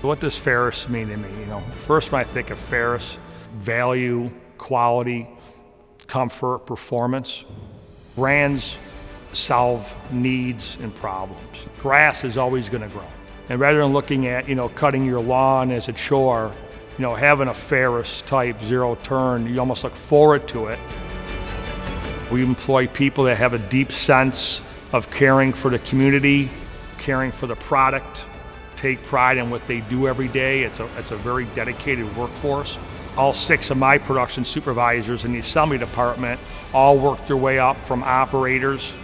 What does Ferris mean to me? First when I think of Ferris, value, quality, comfort, performance. Brands solve needs and problems. Grass is always going to grow. And rather than looking at, cutting your lawn as a chore, having a Ferris type zero turn, you almost look forward to it. We employ people that have a deep sense of caring for the community, caring for the product, take pride in what they do every day. It's a very dedicated workforce. All 6 of my production supervisors in the assembly department all work their way up from operators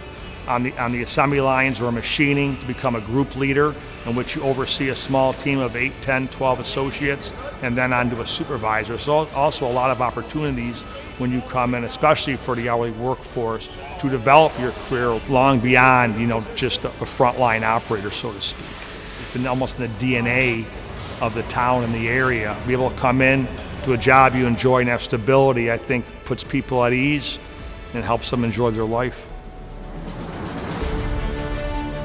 on the assembly lines or machining to become a group leader, in which you oversee a small team of 8, 10, 12 associates, and then on to a supervisor. So also a lot of opportunities when you come in, especially for the hourly workforce, to develop your career long beyond, just a frontline operator, so to speak. It's almost in the DNA of the town and the area. Be able to come in to a job you enjoy and have stability, I think puts people at ease and helps them enjoy their life.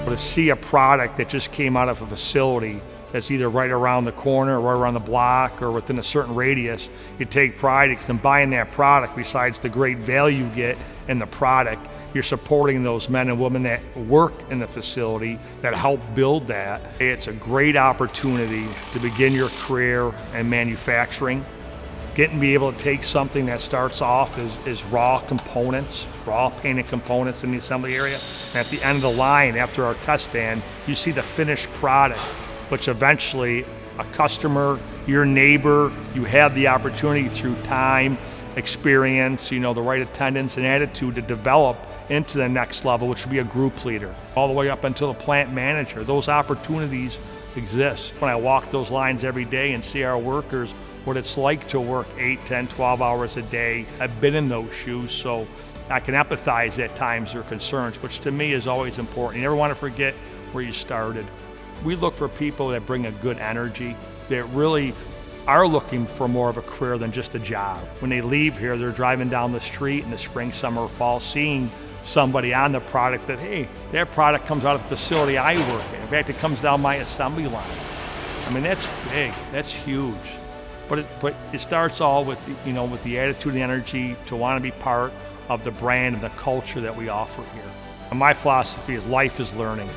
To see a product that just came out of a facility that's either right around the corner or right around the block or within a certain radius, you take pride because in buying that product, besides the great value you get in the product, you're supporting those men and women that work in the facility that help build that. It's a great opportunity to begin your career in manufacturing. Getting to be able to take something that starts off as raw components, raw painted components in the assembly area, and at the end of the line, after our test stand, you see the finished product, which eventually a customer, your neighbor, you have the opportunity through time, experience, the right attendance and attitude to develop into the next level, which would be a group leader, all the way up until the plant manager. Those opportunities exist. When I walk those lines every day and see our workers, what it's like to work 8, 10, 12 hours a day, I've been in those shoes, so I can empathize at times their concerns, which to me is always important. You never want to forget where you started. We look for people that bring a good energy, that really are looking for more of a career than just a job. When they leave here, they're driving down the street in the spring, summer, fall, seeing somebody on the product that, hey, that product comes out of the facility I work in. In fact, it comes down my assembly line. I mean, that's big, that's huge. But it starts all with with the attitude and energy to want to be part of the brand and the culture that we offer here. And my philosophy is life is learning.